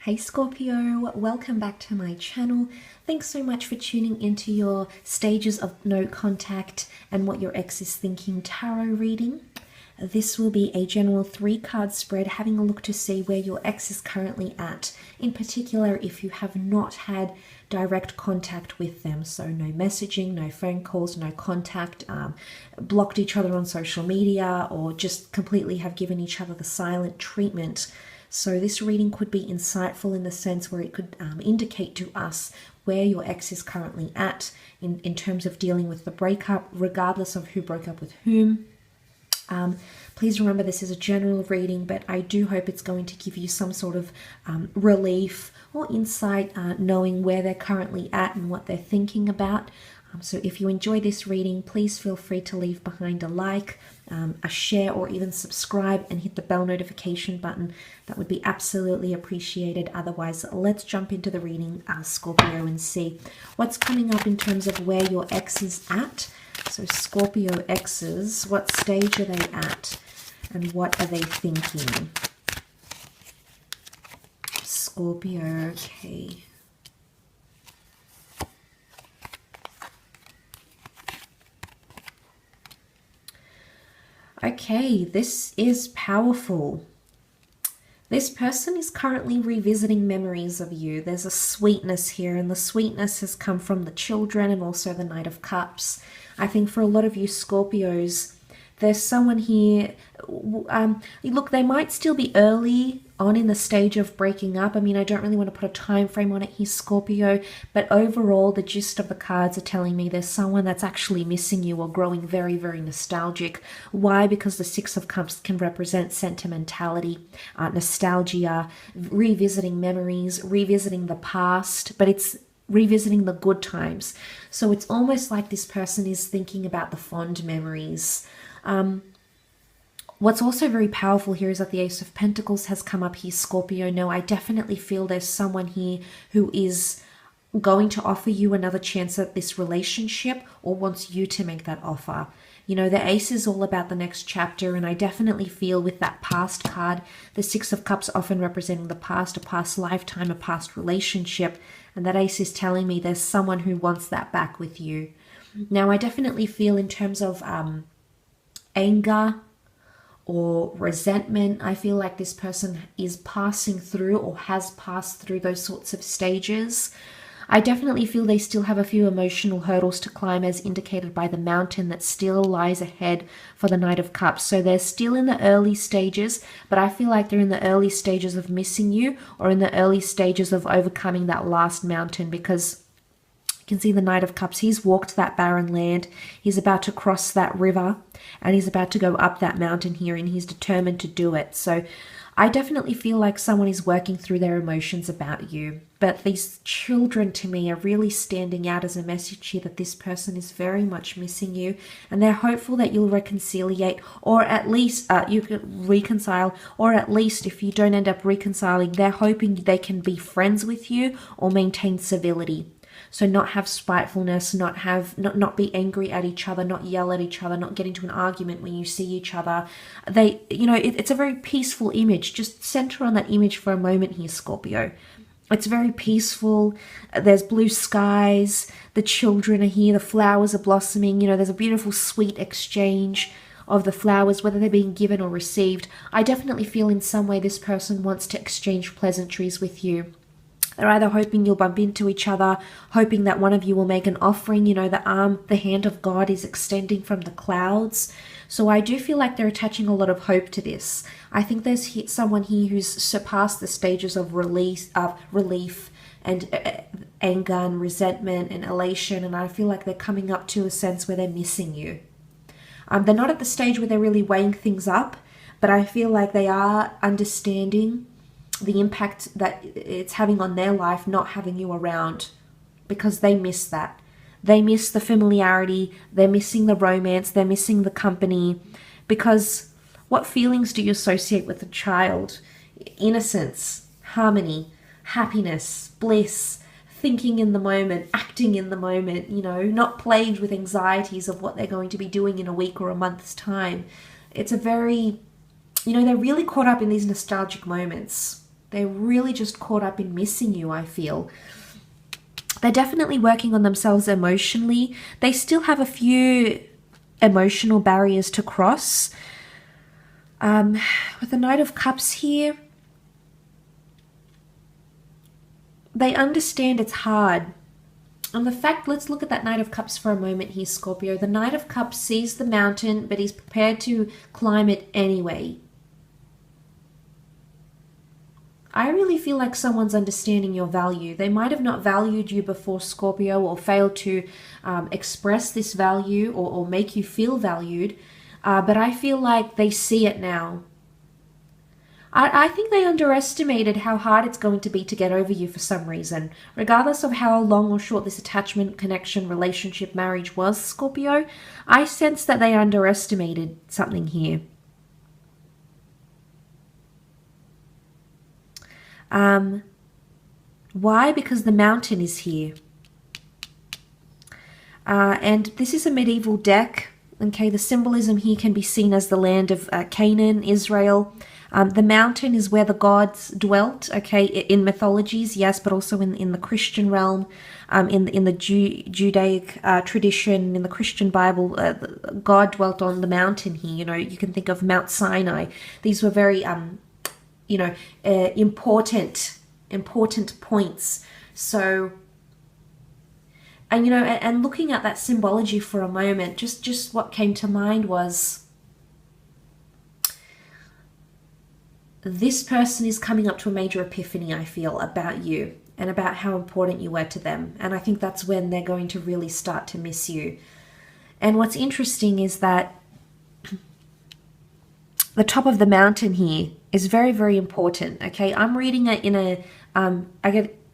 Hey Scorpio, welcome back to my channel. Thanks so much for tuning into your stages of no contact and what your ex is thinking tarot reading. This will be a general 3-card spread, having a look to see where your ex is currently at. In particular, if you have not had direct contact with them, so no messaging, no phone calls, no contact, blocked each other on social media, or just completely have given each other the silent treatment. So this reading could be insightful in the sense where it could indicate to us where your ex is currently at in terms of dealing with the breakup, regardless of who broke up with whom. Please remember this is a general reading, but I do hope it's going to give you some sort of relief or insight, knowing where they're currently at and what they're thinking about. So if you enjoy this reading, please feel free to leave behind a like, a share, or even subscribe and hit the bell notification button. That would be absolutely appreciated. Otherwise, let's jump into the reading, Scorpio, and see what's coming up in terms of where your ex is at. So Scorpio exes, what stage are they at and what are they thinking? Scorpio, okay. Okay, this is powerful. This person is currently revisiting memories of you. There's a sweetness here, and the sweetness has come from the children and also the Knight of Cups. I think for a lot of you Scorpios, there's someone here, look, they might still be early on in the stage of breaking up. I mean, I don't really want to put a time frame on it here, Scorpio, but overall, the gist of the cards are telling me there's someone that's actually missing you or growing very, very nostalgic. Why? Because the Six of Cups can represent sentimentality, nostalgia, revisiting memories, revisiting the past, but it's revisiting the good times. So it's almost like this person is thinking about the fond memories. What's also very powerful here is that the Ace of Pentacles has come up here, Scorpio. No, I definitely feel there's someone here who is going to offer you another chance at this relationship or wants you to make that offer. You know, the Ace is all about the next chapter, and I definitely feel with that past card, the Six of Cups often representing the past, a past lifetime, a past relationship, and that Ace is telling me there's someone who wants that back with you. Now, I definitely feel in terms of anger or resentment, I feel like this person is passing through or has passed through those sorts of stages. I definitely feel they still have a few emotional hurdles to climb, as indicated by the mountain that still lies ahead for the Knight of Cups. So they're still in the early stages, but I feel like they're in the early stages of missing you or in the early stages of overcoming that last mountain, because you can see the Knight of Cups, he's walked that barren land, he's about to cross that river, and he's about to go up that mountain here, and he's determined to do it. So I definitely feel like someone is working through their emotions about you. But these children to me are really standing out as a message here that this person is very much missing you, and they're hopeful that you'll reconciliate, or at least you can reconcile, or at least if you don't end up reconciling, they're hoping they can be friends with you or maintain civility. So not have spitefulness, not be angry at each other, not yell at each other, not get into an argument when you see each other. It's a very peaceful image. Just center on that image for a moment here, Scorpio. It's very peaceful. There's blue skies. The children are here. The flowers are blossoming. You know, there's a beautiful, sweet exchange of the flowers, whether they're being given or received. I definitely feel in some way this person wants to exchange pleasantries with you. They're either hoping you'll bump into each other, hoping that one of you will make an offering. You know, the hand of God is extending from the clouds. So I do feel like they're attaching a lot of hope to this. I think there's someone here who's surpassed the stages of relief and anger and resentment and elation. And I feel like they're coming up to a sense where they're missing you. They're not at the stage where they're really weighing things up, but I feel like they are understanding the impact that it's having on their life not having you around, because they miss that. They miss the familiarity, they're missing the romance, they're missing the company, because what feelings do you associate with a child? Innocence, harmony, happiness, bliss, thinking in the moment, acting in the moment, you know, not plagued with anxieties of what they're going to be doing in a week or a month's time. It's a very, you know, they're really caught up in these nostalgic moments. They're really just caught up in missing you, I feel. They're definitely working on themselves emotionally. They still have a few emotional barriers to cross. With the Knight of Cups here, they understand it's hard. And the fact, let's look at that Knight of Cups for a moment here, Scorpio. The Knight of Cups sees the mountain, but he's prepared to climb it anyway. I really feel like someone's understanding your value. They might have not valued you before, Scorpio, or failed to express this value or make you feel valued. But I feel like they see it now. I think they underestimated how hard it's going to be to get over you for some reason. Regardless of how long or short this attachment, connection, relationship, marriage was, Scorpio, I sense that they underestimated something here. Why? Because the mountain is here. And this is a medieval deck. Okay, the symbolism here can be seen as the land of Canaan, Israel. The mountain is where the gods dwelt, okay, in mythologies, yes, but also in the Christian realm, in the Judaic tradition, in the Christian Bible, God dwelt on the mountain here. You know, you can think of Mount Sinai. These were very important points. So, and and looking at that symbology for a moment, just what came to mind was this person is coming up to a major epiphany, I feel, about you and about how important you were to them. And I think that's when they're going to really start to miss you. And what's interesting is that the top of the mountain here is very, very important. Okay, I'm reading it in a,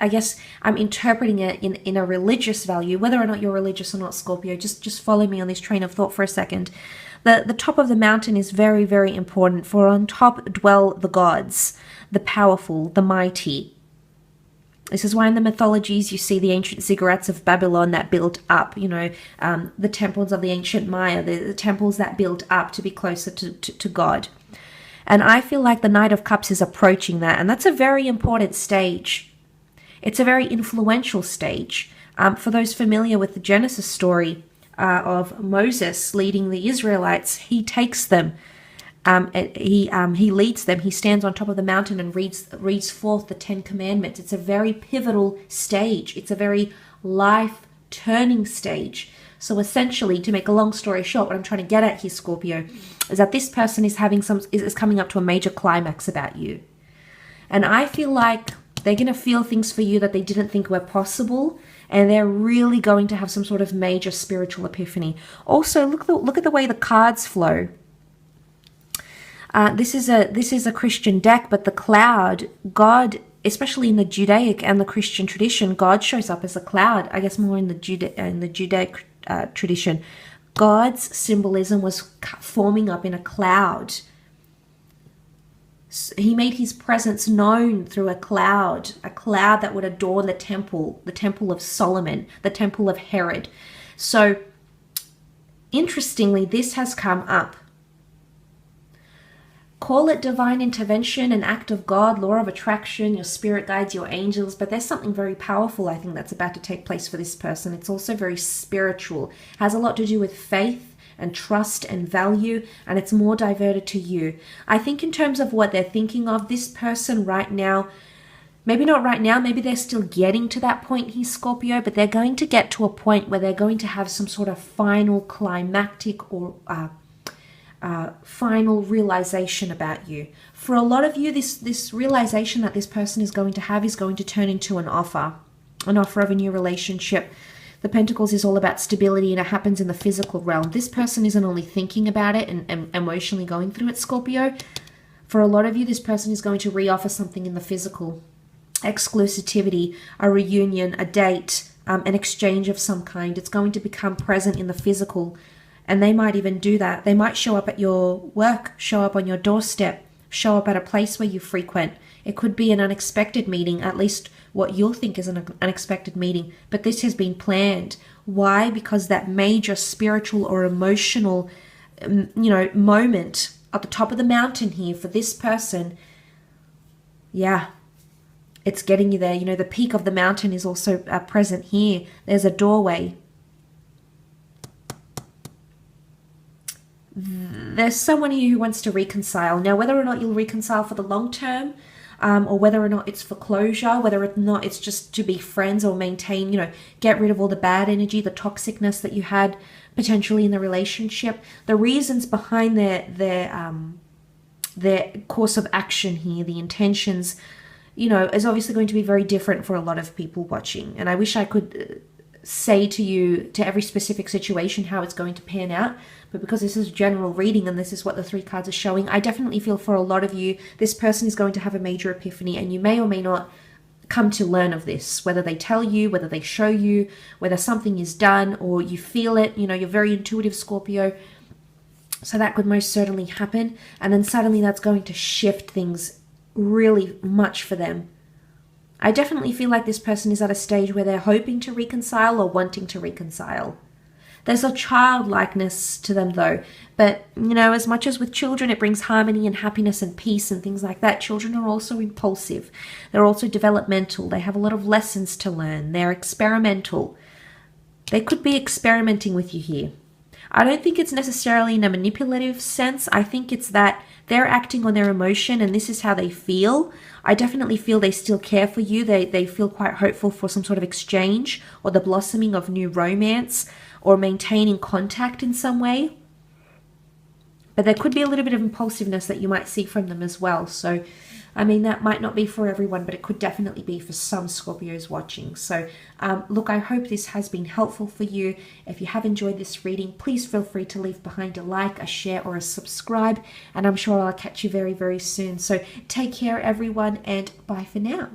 I guess I'm interpreting it in a religious value, whether or not you're religious or not, Scorpio. Just follow me on this train of thought for a second. The top of the mountain is very, very important, for on top dwell the gods, the powerful, the mighty. This is why in the mythologies you see the ancient ziggurats of Babylon that built up, the temples of the ancient Maya, the temples that built up to be closer to God. And I feel like the Knight of Cups is approaching that, and that's a very important stage. It's a very influential stage. For those familiar with the Genesis story of Moses leading the Israelites, he takes them, he leads them, he stands on top of the mountain and reads forth the 10 Commandments. It's a very pivotal stage. It's a very life-turning stage. So essentially, to make a long story short, what I'm trying to get at here, Scorpio, is that this person is coming up to a major climax about you. And I feel like they're going to feel things for you that they didn't think were possible, and they're really going to have some sort of major spiritual epiphany. Also, look at the way the cards flow. This is a Christian deck, but the cloud, God, especially in the Judaic and the Christian tradition, God shows up as a cloud. I guess more in the Judaic tradition, God's symbolism was forming up in a cloud. He made his presence known through a cloud that would adorn the temple of Solomon, the temple of Herod. So, interestingly, this has come up. Call it divine intervention, an act of God, law of attraction, your spirit guides, your angels, but there's something very powerful, I think, that's about to take place for this person. It's also very spiritual, has a lot to do with faith and trust and value, and it's more diverted to you. I think in terms of what they're thinking of, this person right now, maybe not right now, maybe they're still getting to that point here, Scorpio, but they're going to get to a point where they're going to have some sort of final climactic or final realization about you. For a lot of you, this realization that this person is going to have is going to turn into an offer of a new relationship. The Pentacles is all about stability, and it happens in the physical realm. This person isn't only thinking about it and emotionally going through it, Scorpio. For a lot of you, this person is going to reoffer something in the physical. Exclusivity, a reunion, a date, an exchange of some kind. It's going to become present in the physical. And they might even do that. They might show up at your work, show up on your doorstep, show up at a place where you frequent. It could be an unexpected meeting, at least what you'll think is an unexpected meeting. But this has been planned. Why? Because that major spiritual or emotional, moment at the top of the mountain here for this person, yeah, it's getting you there. You know, the peak of the mountain is also present here. There's a doorway. There's someone here who wants to reconcile. Now, whether or not you'll reconcile for the long term, or whether or not it's for closure, whether or not it's just to be friends or maintain, you know, get rid of all the bad energy, the toxicness that you had potentially in the relationship. The reasons behind their course of action here, the intentions, you know, is obviously going to be very different for a lot of people watching. And I wish I could say to you, to every specific situation, how it's going to pan out. But because this is a general reading and this is what the 3 cards are showing, I definitely feel for a lot of you, this person is going to have a major epiphany, and you may or may not come to learn of this, whether they tell you, whether they show you, whether something is done or you feel it. You know, you're very intuitive, Scorpio. So that could most certainly happen. And then suddenly that's going to shift things really much for them. I definitely feel like this person is at a stage where they're hoping to reconcile or wanting to reconcile. There's a childlikeness to them though. But, you know, as much as with children it brings harmony and happiness and peace and things like that, children are also impulsive. They're also developmental. They have a lot of lessons to learn. They're experimental. They could be experimenting with you here. I don't think it's necessarily in a manipulative sense. I think it's that they're acting on their emotion and this is how they feel. I definitely feel they still care for you. They feel quite hopeful for some sort of exchange or the blossoming of new romance or maintaining contact in some way. But there could be a little bit of impulsiveness that you might see from them as well. So, I mean, that might not be for everyone, but it could definitely be for some Scorpios watching. So, look, I hope this has been helpful for you. If you have enjoyed this reading, please feel free to leave behind a like, a share, or a subscribe. And I'm sure I'll catch you very, very soon. So take care, everyone, and bye for now.